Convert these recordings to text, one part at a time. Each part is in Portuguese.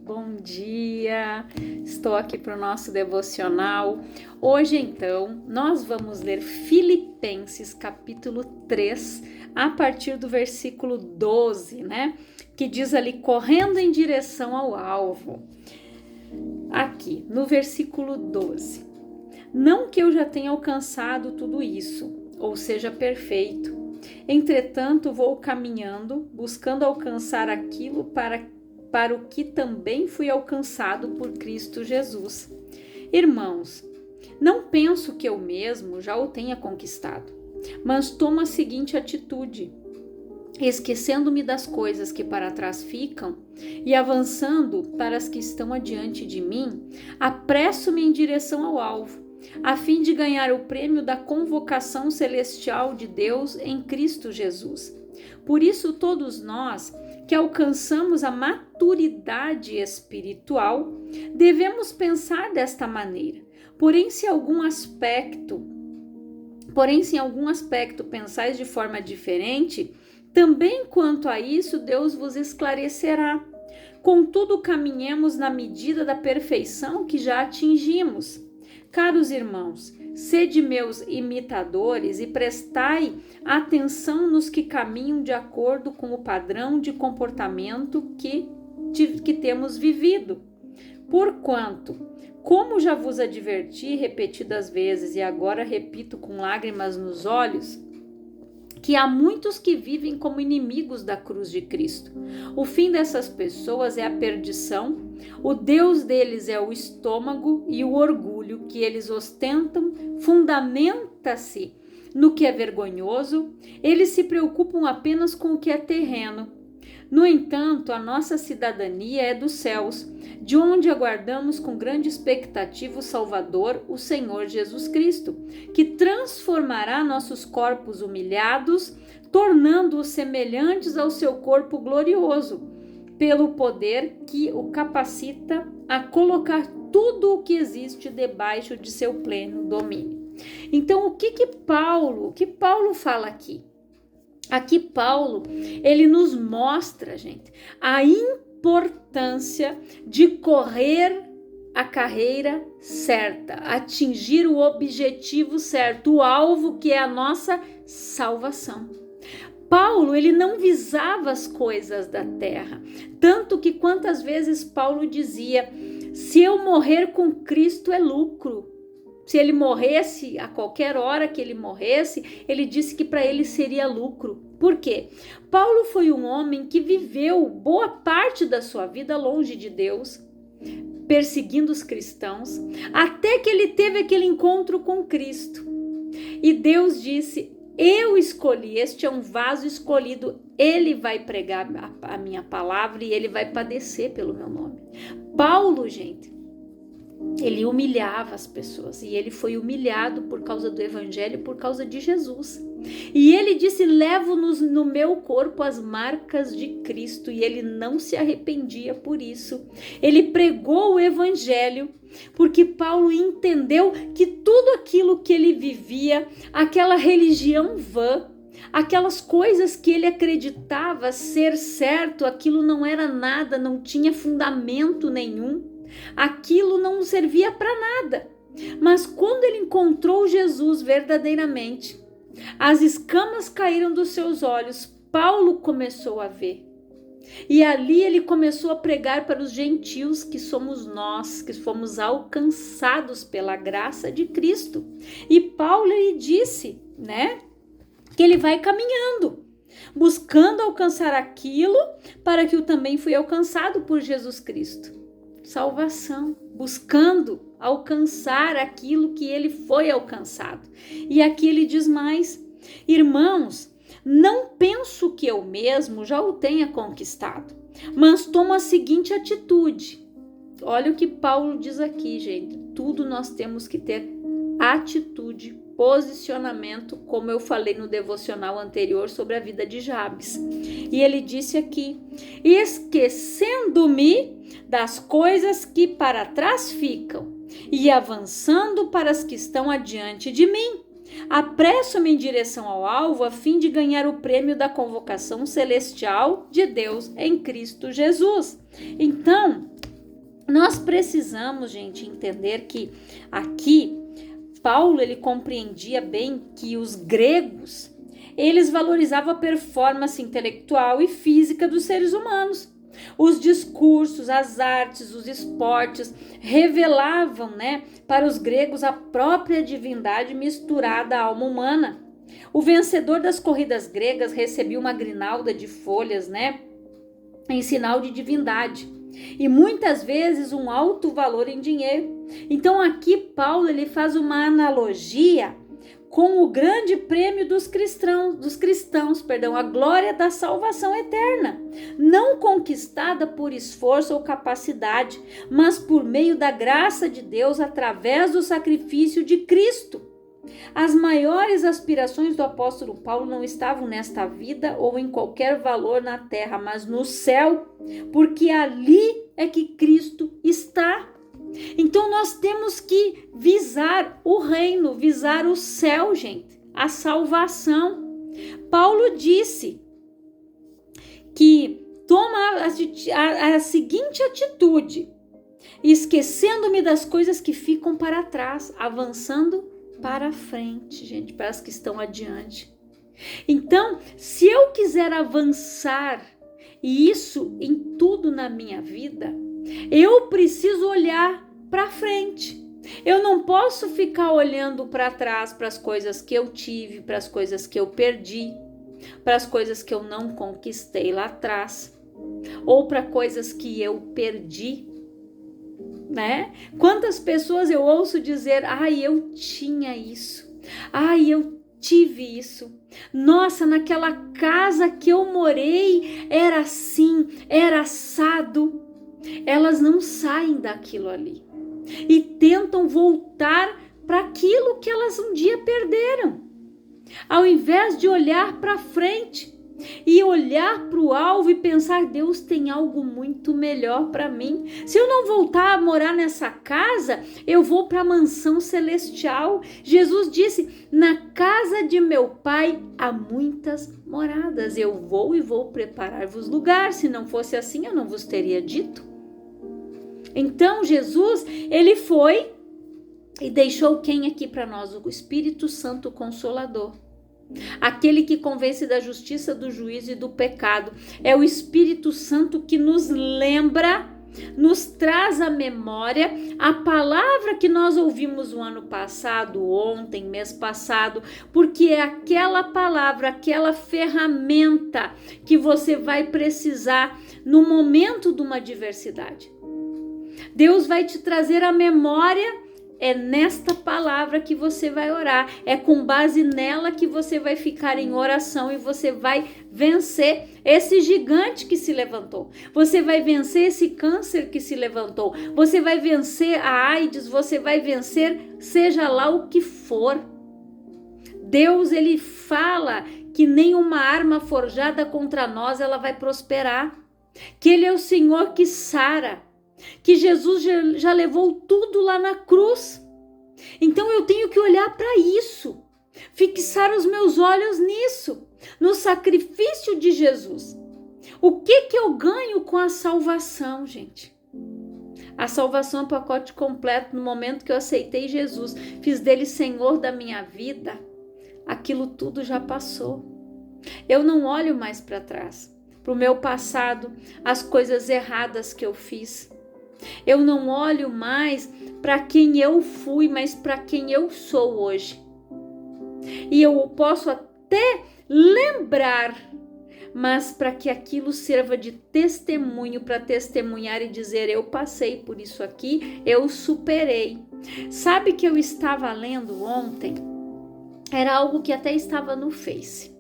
bom dia! Estou aqui para o nosso devocional. Hoje, então, nós vamos ler Filipenses capítulo 3, a partir do versículo 12, né? Que diz ali, correndo em direção ao alvo. Aqui, no versículo 12. Não que eu já tenha alcançado tudo isso, ou seja perfeito. Entretanto, vou caminhando, buscando alcançar aquilo para o que também fui alcançado por Cristo Jesus. Irmãos, não penso que eu mesmo já o tenha conquistado, mas tomo a seguinte atitude: esquecendo-me das coisas que para trás ficam e avançando para as que estão adiante de mim, apresso-me em direção ao alvo, a fim de ganhar o prêmio da convocação celestial de Deus em Cristo Jesus. Por isso, todos nós que alcançamos a maturidade espiritual, devemos pensar desta maneira. Porém, se em algum aspecto pensais de forma diferente, também quanto a isso Deus vos esclarecerá. Contudo, caminhemos na medida da perfeição que já atingimos. Caros irmãos, sede meus imitadores e prestai atenção nos que caminham de acordo com o padrão de comportamento que temos vivido. Porquanto, como já vos adverti repetidas vezes e agora repito com lágrimas nos olhos, que há muitos que vivem como inimigos da cruz de Cristo. O fim dessas pessoas é a perdição, o Deus deles é o estômago e o orgulho que eles ostentam fundamenta-se no que é vergonhoso, eles se preocupam apenas com o que é terreno. No entanto, a nossa cidadania é dos céus, de onde aguardamos com grande expectativa o Salvador, o Senhor Jesus Cristo, que transformará nossos corpos humilhados, tornando-os semelhantes ao seu corpo glorioso, pelo poder que o capacita a colocar tudo o que existe debaixo de seu pleno domínio. Então, o que Paulo fala aqui? Aqui Paulo, ele nos mostra, gente, a importância de correr a carreira certa, atingir o objetivo certo, o alvo que é a nossa salvação. Paulo, ele não visava as coisas da terra, tanto que quantas vezes Paulo dizia, se eu morrer com Cristo é lucro. Se ele morresse, a qualquer hora que ele morresse, ele disse que para ele seria lucro. Por quê? Paulo foi um homem que viveu boa parte da sua vida longe de Deus, perseguindo os cristãos, até que ele teve aquele encontro com Cristo. E Deus disse, eu escolhi, este é um vaso escolhido, ele vai pregar a minha palavra e ele vai padecer pelo meu nome. Paulo, gente, ele humilhava as pessoas e ele foi humilhado por causa do evangelho, por causa de Jesus. E ele disse, levo-nos no meu corpo as marcas de Cristo, e ele não se arrependia por isso. Ele pregou o evangelho porque Paulo entendeu que tudo aquilo que ele vivia, aquela religião vã, aquelas coisas que ele acreditava ser certo, aquilo não era nada, não tinha fundamento nenhum. Aquilo não servia para nada. Mas quando ele encontrou Jesus verdadeiramente, as escamas caíram dos seus olhos, Paulo começou a ver. E ali ele começou a pregar para os gentios, que somos nós, que fomos alcançados pela graça de Cristo. E Paulo, ele disse, né, que ele vai caminhando, buscando alcançar aquilo para que eu também fui alcançado por Jesus Cristo. Salvação, buscando alcançar aquilo que ele foi alcançado. E aqui ele diz mais, irmãos, não penso que eu mesmo já o tenha conquistado, mas tomo a seguinte atitude. Olha o que Paulo diz aqui, gente, tudo nós temos que ter atitude, posicionamento, como eu falei no devocional anterior sobre a vida de Jabes. E ele disse aqui, esquecendo-me das coisas que para trás ficam e avançando para as que estão adiante de mim, apresso-me em direção ao alvo a fim de ganhar o prêmio da convocação celestial de Deus em Cristo Jesus. Então, precisamos, gente, entender que aqui Paulo ele compreendia bem que os gregos eles valorizavam a performance intelectual e física dos seres humanos. Os discursos, as artes, os esportes revelavam, para os gregos a própria divindade misturada à alma humana. O vencedor das corridas gregas recebia uma grinalda de folhas, em sinal de divindade. E muitas vezes um alto valor em dinheiro. Então aqui Paulo ele faz uma analogia com o grande prêmio dos cristãos, a glória da salvação eterna, não conquistada por esforço ou capacidade, mas por meio da graça de Deus através do sacrifício de Cristo. As maiores aspirações do apóstolo Paulo não estavam nesta vida ou em qualquer valor na terra, mas no céu, porque ali é que Cristo está. Então nós temos que visar o reino, visar o céu, gente, a salvação. Paulo disse que toma a seguinte atitude: esquecendo-me das coisas que ficam para trás, avançando para frente, gente, para as que estão adiante. Então, se eu quiser avançar, e isso em tudo na minha vida, eu preciso olhar para frente. Eu não posso ficar olhando para trás, para as coisas que eu tive, para as coisas que eu perdi, para as coisas que eu não conquistei lá atrás, ou para coisas que eu perdi. Quantas pessoas eu ouço dizer: eu tinha isso, eu tive isso, nossa, naquela casa que eu morei era assim, era assado. Elas não saem daquilo ali e tentam voltar para aquilo que elas um dia perderam, ao invés de olhar para frente e olhar para o alvo e pensar: Deus tem algo muito melhor para mim. Se eu não voltar a morar nessa casa, eu vou para a mansão celestial. Jesus disse: na casa de meu pai há muitas moradas. Eu vou e vou preparar-vos lugar. Se não fosse assim, eu não vos teria dito. Então Jesus, ele foi e deixou quem aqui para nós? O Espírito Santo Consolador. Aquele que convence da justiça, do juízo e do pecado. É o Espírito Santo que nos lembra, nos traz à memória a palavra que nós ouvimos o ano passado, ontem, mês passado, porque é aquela palavra, aquela ferramenta que você vai precisar no momento de uma adversidade. Deus vai te trazer à memória. É nesta palavra que você vai orar, é com base nela que você vai ficar em oração e você vai vencer esse gigante que se levantou. Você vai vencer esse câncer que se levantou. Você vai vencer a AIDS, você vai vencer seja lá o que for. Deus, ele fala que nenhuma arma forjada contra nós ela vai prosperar. Que ele é o Senhor que sara. Que Jesus já levou tudo lá na cruz. Então eu tenho que olhar para isso, fixar os meus olhos nisso, no sacrifício de Jesus. O que eu ganho com a salvação, gente? A salvação é um pacote completo. No momento que eu aceitei Jesus, fiz dele Senhor da minha vida, aquilo tudo já passou. Eu não olho mais para trás, para o meu passado, as coisas erradas que eu fiz. Eu não olho mais para quem eu fui, mas para quem eu sou hoje. E eu posso até lembrar, mas para que aquilo sirva de testemunho, para testemunhar e dizer: eu passei por isso aqui, eu superei. Sabe que eu estava lendo ontem? Era algo que até estava no Face.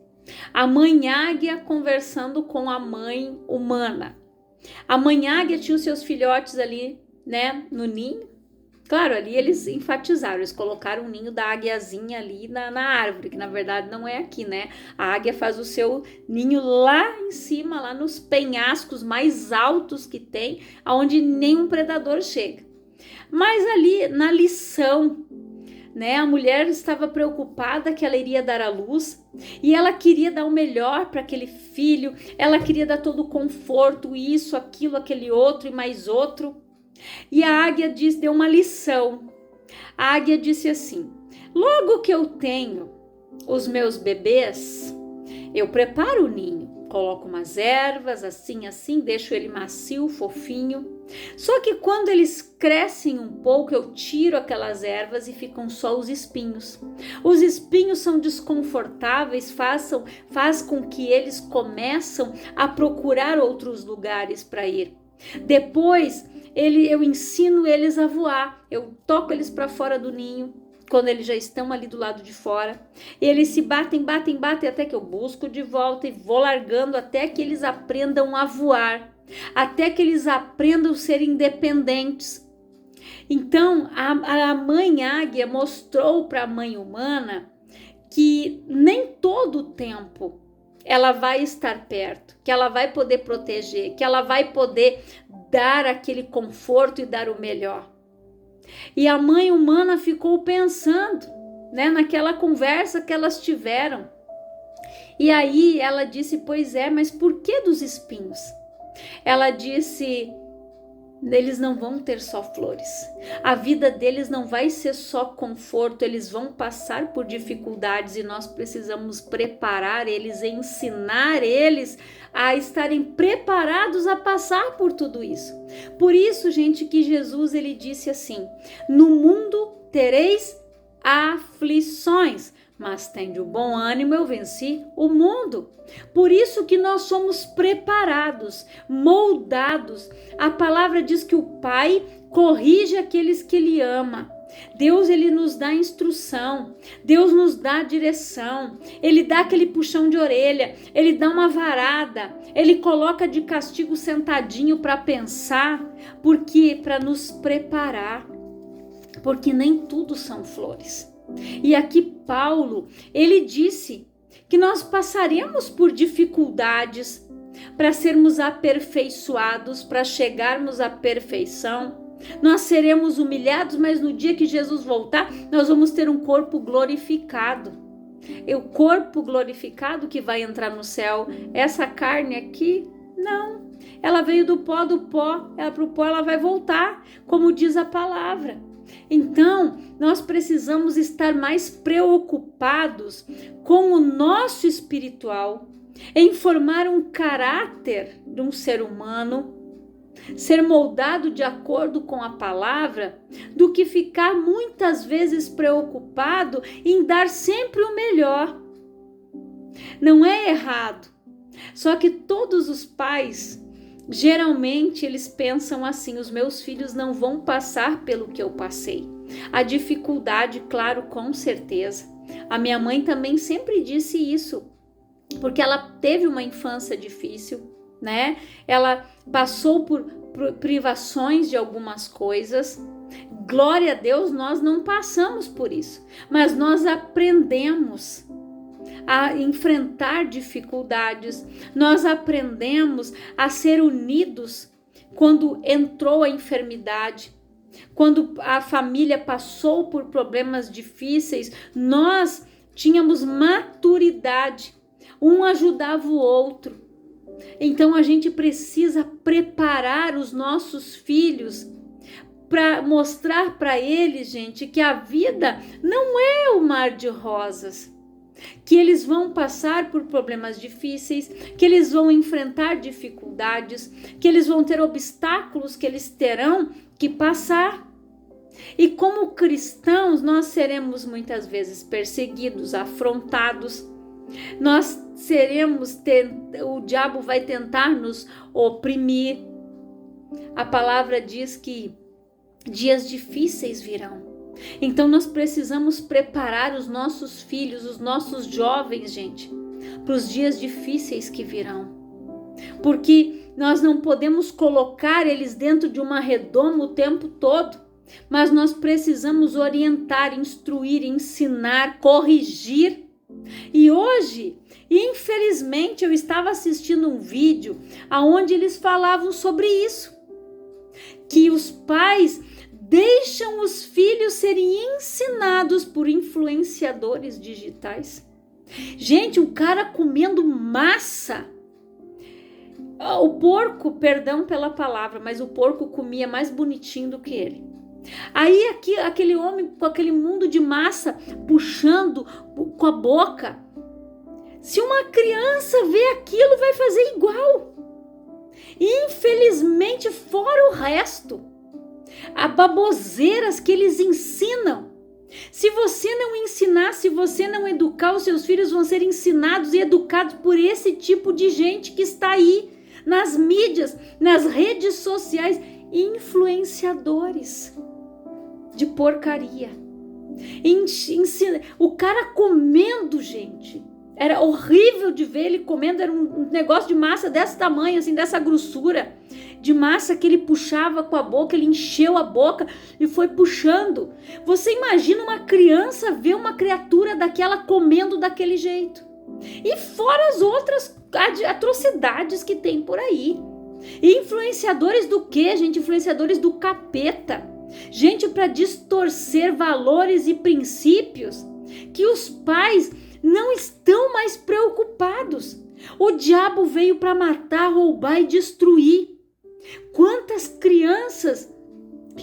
A mãe águia conversando com a mãe humana. A mãe águia tinha os seus filhotes ali, no ninho. Claro, ali eles enfatizaram, eles colocaram o ninho da águiazinha ali na árvore, que na verdade não é aqui, A águia faz o seu ninho lá em cima, lá nos penhascos mais altos que tem, aonde nenhum predador chega. Mas ali na lição, a mulher estava preocupada que ela iria dar à luz e ela queria dar o melhor para aquele filho, ela queria dar todo o conforto, isso, aquilo, aquele outro e mais outro. E a águia deu uma lição. A águia disse assim: logo que eu tenho os meus bebês, eu preparo o ninho, coloco umas ervas, assim, deixo ele macio, fofinho. Só que quando eles crescem um pouco, eu tiro aquelas ervas e ficam só os espinhos. Os espinhos são desconfortáveis, faz com que eles começam a procurar outros lugares para ir. Depois, eu ensino eles a voar, eu toco eles para fora do ninho, quando eles já estão ali do lado de fora, eles se batem até que eu busco de volta e vou largando até que eles aprendam a voar, até que eles aprendam a ser independentes. Então, a mãe águia mostrou para a mãe humana que nem todo o tempo ela vai estar perto, que ela vai poder proteger, que ela vai poder dar aquele conforto e dar o melhor. E a mãe humana ficou pensando, né, naquela conversa que elas tiveram. E aí ela disse: pois é, mas por que dos espinhos? Ela disse: eles não vão ter só flores. A vida deles não vai ser só conforto, eles vão passar por dificuldades e nós precisamos preparar eles, ensinar eles a estarem preparados a passar por tudo isso. Por isso, gente, que Jesus ele disse assim: no mundo tereis aflições, mas tende o bom ânimo, eu venci o mundo. Por isso que nós somos preparados, moldados. A palavra diz que o Pai corrige aqueles que Ele ama. Deus, Ele nos dá instrução, Deus nos dá direção, Ele dá aquele puxão de orelha, Ele dá uma varada, Ele coloca de castigo sentadinho para pensar, porque para nos preparar, porque nem tudo são flores. E aqui Paulo, ele disse que nós passaremos por dificuldades para sermos aperfeiçoados, para chegarmos à perfeição. Nós seremos humilhados, mas no dia que Jesus voltar, nós vamos ter um corpo glorificado. E o corpo glorificado que vai entrar no céu, essa carne aqui, não. Ela veio do pó, para o pó ela vai voltar, como diz a palavra. Então, nós precisamos estar mais preocupados com o nosso espiritual, em formar um caráter de um ser humano, ser moldado de acordo com a palavra, do que ficar muitas vezes preocupado em dar sempre o melhor. Não é errado, só que todos os pais, geralmente eles pensam assim: os meus filhos não vão passar pelo que eu passei. A dificuldade, claro, com certeza. A minha mãe também sempre disse isso, porque ela teve uma infância difícil, né? Ela passou por privações de algumas coisas. Glória a Deus, nós não passamos por isso, mas nós aprendemos a enfrentar dificuldades, nós aprendemos a ser unidos quando entrou a enfermidade, quando a família passou por problemas difíceis, nós tínhamos maturidade, um ajudava o outro. Então a gente precisa preparar os nossos filhos para mostrar para eles, gente, que a vida não é um mar de rosas, que eles vão passar por problemas difíceis, que eles vão enfrentar dificuldades, que eles vão ter obstáculos que eles terão que passar. E como cristãos, nós seremos muitas vezes perseguidos, afrontados. O diabo vai tentar nos oprimir. A palavra diz que dias difíceis virão. Então nós precisamos preparar os nossos filhos, os nossos jovens, gente, para os dias difíceis que virão. Porque nós não podemos colocar eles dentro de uma redoma o tempo todo, mas nós precisamos orientar, instruir, ensinar, corrigir. E hoje, infelizmente, eu estava assistindo um vídeo onde eles falavam sobre isso, que os pais deixam os filhos serem ensinados por influenciadores digitais. Gente, o cara comendo massa. O porco, perdão pela palavra, mas o porco comia mais bonitinho do que ele. Aí aqui, aquele homem com aquele mundo de massa puxando com a boca. Se uma criança vê aquilo, vai fazer igual. Infelizmente, fora o resto, as baboseiras que eles ensinam. Se você não ensinar, se você não educar, os seus filhos vão ser ensinados e educados por esse tipo de gente que está aí nas mídias, nas redes sociais, influenciadores de porcaria. O cara comendo, gente. Era horrível de ver ele comendo, era um negócio de massa desse tamanho, assim, dessa grossura, de massa que ele puxava com a boca, ele encheu a boca e foi puxando. Você imagina uma criança ver uma criatura daquela comendo daquele jeito. E fora as outras atrocidades que tem por aí. E influenciadores do quê, gente? Influenciadores do capeta. Gente para distorcer valores e princípios que os pais não estão mais preocupados. O diabo veio para matar, roubar e destruir. Quantas crianças,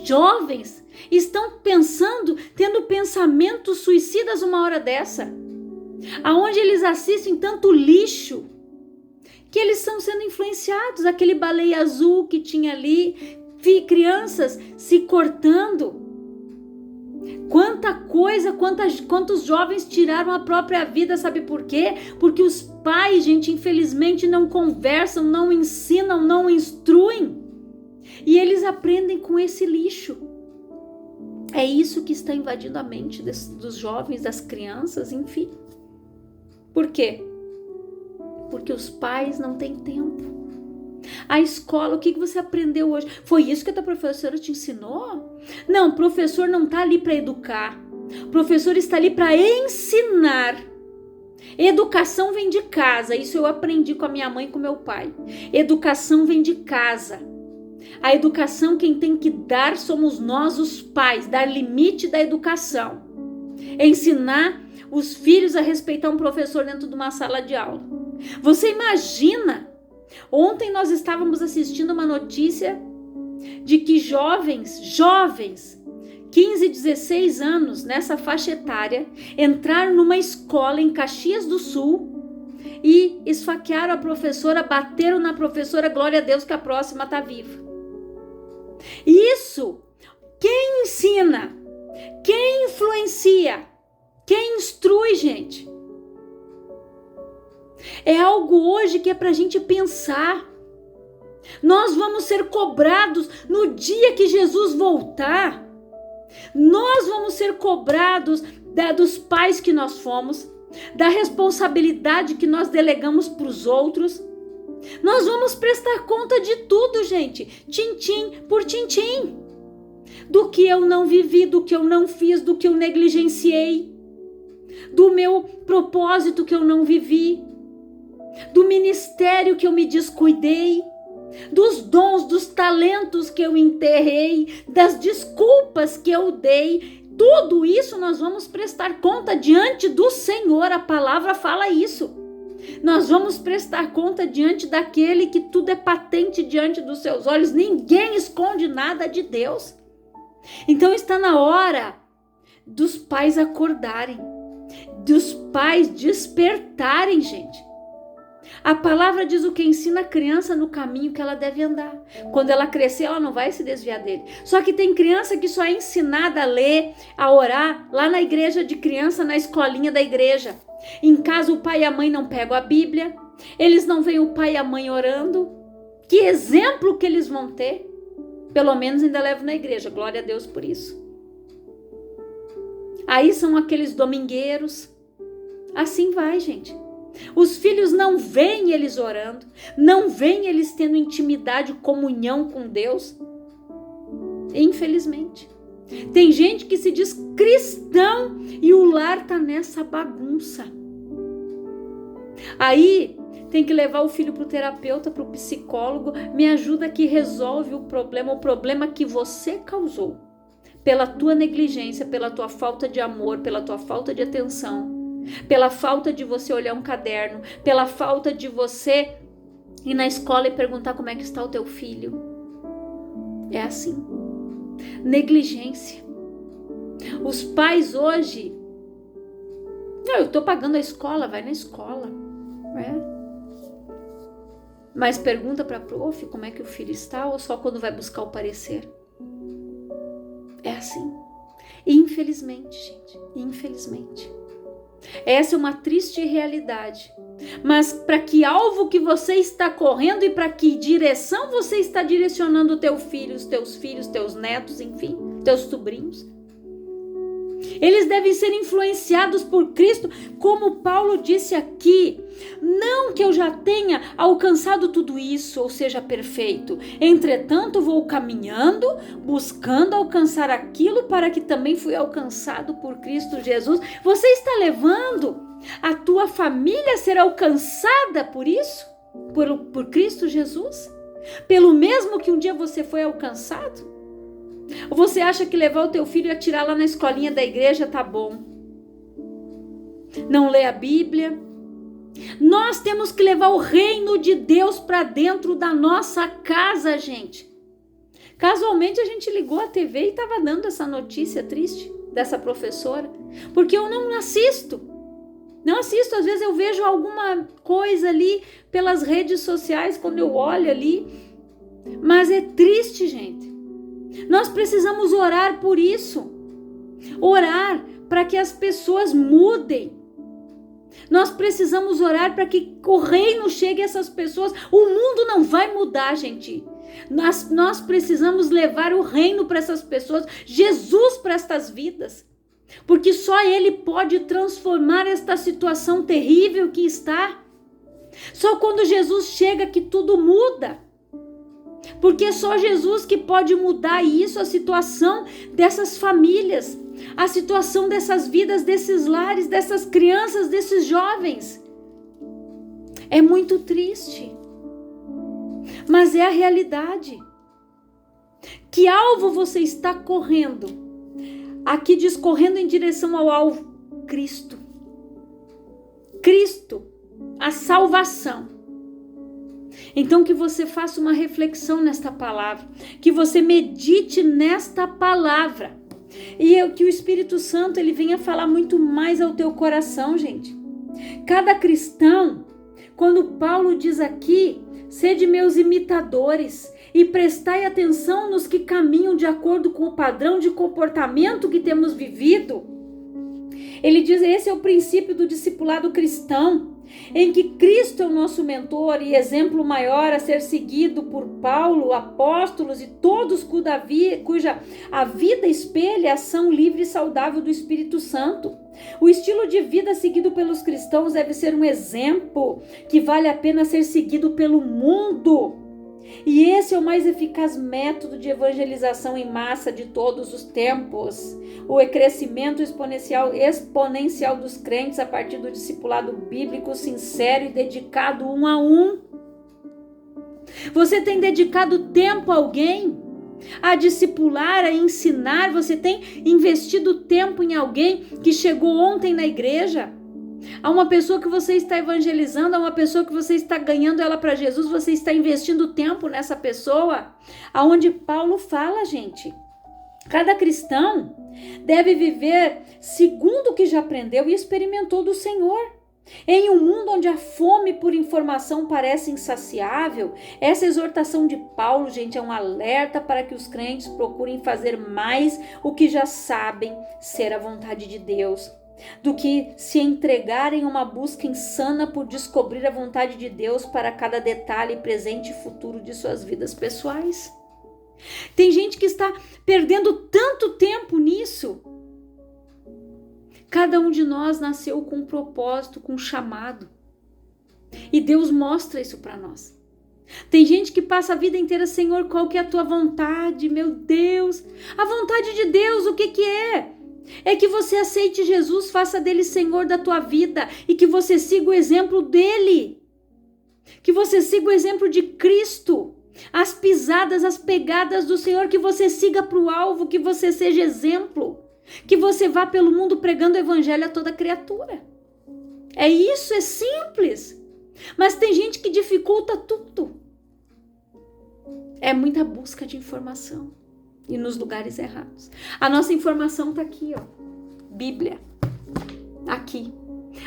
jovens, estão pensando, tendo pensamentos suicidas uma hora dessa? Aonde eles assistem tanto lixo, que eles estão sendo influenciados. Aquele baleia azul que tinha ali, crianças se cortando. Quanta coisa, quantos jovens tiraram a própria vida, sabe por quê? Porque os pais, gente, infelizmente não conversam, não ensinam, não instruem. E eles aprendem com esse lixo. É isso que está invadindo a mente dos jovens, das crianças, enfim. Por quê? Porque os pais não têm tempo. A escola, o que você aprendeu hoje? Foi isso que a tua professora te ensinou? Não, o professor não está ali para educar. O professor está ali para ensinar. Educação vem de casa. Isso eu aprendi com a minha mãe e com meu pai. Educação vem de casa. A educação quem tem que dar somos nós, os pais. Dar limite da educação. Ensinar os filhos a respeitar um professor dentro de uma sala de aula. Você imagina? Ontem nós estávamos assistindo uma notícia de que jovens, 15, 16 anos, nessa faixa etária, entraram numa escola em Caxias do Sul e esfaquearam a professora, bateram na professora, glória a Deus que a próxima está viva. Isso, quem ensina, quem influencia, quem instrui, gente? É algo hoje que é para a gente pensar. Nós vamos ser cobrados no dia que Jesus voltar. Nós vamos ser cobrados dos pais que nós fomos, da responsabilidade que nós delegamos para os outros. Nós vamos prestar conta de tudo, gente, tintim por tintim. Do que eu não vivi, do que eu não fiz, do que eu negligenciei, do meu propósito que eu não vivi, do ministério que eu me descuidei, dos dons, dos talentos que eu enterrei, das desculpas que eu dei. Tudo isso nós vamos prestar conta diante do Senhor. A palavra fala isso. Nós vamos prestar conta diante daquele que tudo é patente diante dos seus olhos. Ninguém esconde nada de Deus. Então está na hora dos pais acordarem, dos pais despertarem, gente. A palavra diz o que ensina a criança no caminho que ela deve andar. Quando ela crescer, ela não vai se desviar dele. Só que tem criança que só é ensinada a ler, a orar, lá na igreja de criança, na escolinha da igreja. Em casa, o pai e a mãe não pegam a Bíblia. Eles não veem o pai e a mãe orando. Que exemplo que eles vão ter? Pelo menos ainda levam na igreja. Glória a Deus por isso. Aí são aqueles domingueiros. Assim vai, gente. Os filhos não veem eles orando, não veem eles tendo intimidade, comunhão com Deus. Infelizmente. Tem gente que se diz cristão e o lar tá nessa bagunça. Aí tem que levar o filho pro terapeuta, pro psicólogo. Me ajuda que resolve o problema que você causou. Pela tua negligência, pela tua falta de amor, pela tua falta de atenção. Pela falta de você olhar um caderno, pela falta de você ir na escola e perguntar como é que está o teu filho. É assim. Negligência. Os pais hoje, não, eu estou pagando a escola, vai na escola. Mas pergunta para a prof como é que o filho está ou só quando vai buscar o parecer? É assim. Infelizmente, gente, infelizmente. Essa é uma triste realidade. Mas para que alvo que você está correndo e para que direção você está direcionando o teu filho, os teus filhos, teus netos, enfim, teus sobrinhos? Eles devem ser influenciados por Cristo, como Paulo disse aqui. Não que eu já tenha alcançado tudo isso, ou seja, perfeito. Entretanto, vou caminhando, buscando alcançar aquilo para que também fui alcançado por Cristo Jesus. Você está levando a tua família a ser alcançada por isso? Por Cristo Jesus? Pelo mesmo que um dia você foi alcançado? Ou você acha que levar o teu filho e atirar lá na escolinha da igreja tá bom? Não lê a Bíblia? Nós temos que levar o reino de Deus para dentro da nossa casa, gente. Casualmente a gente ligou a TV e estava dando essa notícia triste dessa professora, porque eu não assisto. Não assisto, às vezes eu vejo alguma coisa ali pelas redes sociais quando eu olho ali, mas é triste, gente. Nós precisamos orar por isso. Orar para que as pessoas mudem. Nós precisamos orar para que o reino chegue a essas pessoas. O mundo não vai mudar, gente. Nós precisamos levar o reino para essas pessoas. Jesus para estas vidas. Porque só Ele pode transformar esta situação terrível que está. Só quando Jesus chega que tudo muda. Porque é só Jesus que pode mudar isso, a situação dessas famílias, a situação dessas vidas, desses lares, dessas crianças, desses jovens. É muito triste, mas é a realidade. Que alvo você está correndo? Aqui diz correndo em direção ao alvo, Cristo. Cristo, a salvação. Então que você faça uma reflexão nesta palavra, que você medite nesta palavra e que o Espírito Santo ele venha falar muito mais ao teu coração, gente. Cada cristão, quando Paulo diz aqui, sede meus imitadores e prestai atenção nos que caminham de acordo com o padrão de comportamento que temos vivido. Ele diz, esse é o princípio do discipulado cristão, em que Cristo é o nosso mentor e exemplo maior a ser seguido por Paulo, apóstolos e todos cuja a vida espelha a ação livre e saudável do Espírito Santo. O estilo de vida seguido pelos cristãos deve ser um exemplo que vale a pena ser seguido pelo mundo. E esse é o mais eficaz método de evangelização em massa de todos os tempos. O crescimento exponencial dos crentes a partir do discipulado bíblico sincero e dedicado um a um. Você tem dedicado tempo a alguém? A discipular, a ensinar? Você tem investido tempo em alguém que chegou ontem na igreja? A uma pessoa que você está evangelizando, a uma pessoa que você está ganhando ela para Jesus, você está investindo tempo nessa pessoa? Aonde Paulo fala, gente, cada cristão deve viver segundo o que já aprendeu e experimentou do Senhor. Em um mundo onde a fome por informação parece insaciável, essa exortação de Paulo, gente, é um alerta para que os crentes procurem fazer mais o que já sabem ser a vontade de Deus, do que se entregarem a uma busca insana por descobrir a vontade de Deus para cada detalhe presente e futuro de suas vidas pessoais. Tem gente que está perdendo tanto tempo nisso. Cada um de nós nasceu com um propósito, com um chamado. E Deus mostra isso para nós. Tem gente que passa a vida inteira, Senhor, qual que é a tua vontade? Meu Deus, a vontade de Deus, o que que é? É que você aceite Jesus, faça dele Senhor da tua vida e que você siga o exemplo dele. Que você siga o exemplo de Cristo. As pisadas, as pegadas do Senhor, que você siga para o alvo, que você seja exemplo. Que você vá pelo mundo pregando o evangelho a toda criatura. É isso, é simples. Mas tem gente que dificulta tudo. É muita busca de informação e nos lugares errados. A nossa informação está aqui, ó. Bíblia. Aqui.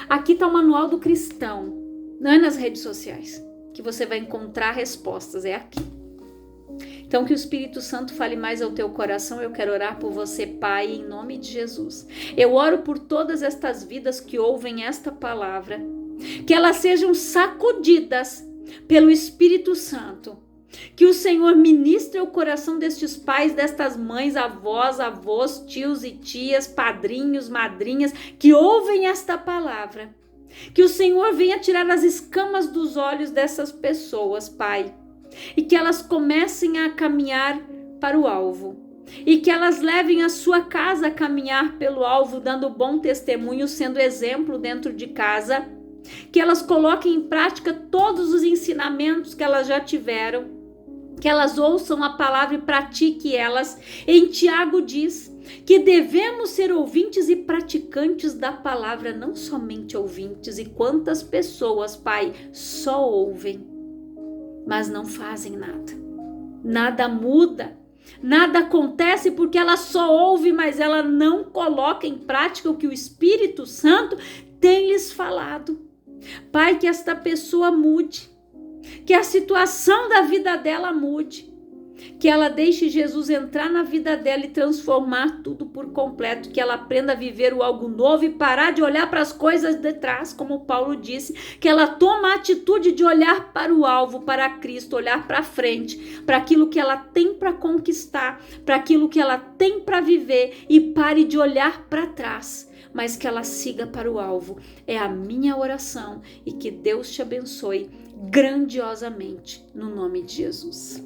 Aqui está o manual do cristão. Não é nas redes sociais que você vai encontrar respostas, é aqui. Então que o Espírito Santo fale mais ao teu coração. Eu quero orar por você, Pai, em nome de Jesus. Eu oro por todas estas vidas que ouvem esta palavra, que elas sejam sacudidas pelo Espírito Santo. Que o Senhor ministre o coração destes pais, destas mães, avós, tios e tias, padrinhos, madrinhas, que ouvem esta palavra. Que o Senhor venha tirar as escamas dos olhos dessas pessoas, Pai. E que elas comecem a caminhar para o alvo. E que elas levem a sua casa a caminhar pelo alvo, dando bom testemunho, sendo exemplo dentro de casa. Que elas coloquem em prática todos os ensinamentos que elas já tiveram. Que elas ouçam a palavra e pratiquem elas. Em Tiago diz que devemos ser ouvintes e praticantes da palavra, não somente ouvintes. E quantas pessoas, Pai, só ouvem, mas não fazem nada. Nada muda, nada acontece porque ela só ouve, mas ela não coloca em prática o que o Espírito Santo tem lhes falado. Pai, que esta pessoa mude. Que a situação da vida dela mude, que ela deixe Jesus entrar na vida dela e transformar tudo por completo, que ela aprenda a viver o algo novo e parar de olhar para as coisas de trás, como Paulo disse, que ela tome a atitude de olhar para o alvo, para Cristo, olhar para frente, para aquilo que ela tem para conquistar, para aquilo que ela tem para viver e pare de olhar para trás, mas que ela siga para o alvo. É a minha oração e que Deus te abençoe grandiosamente, no nome de Jesus.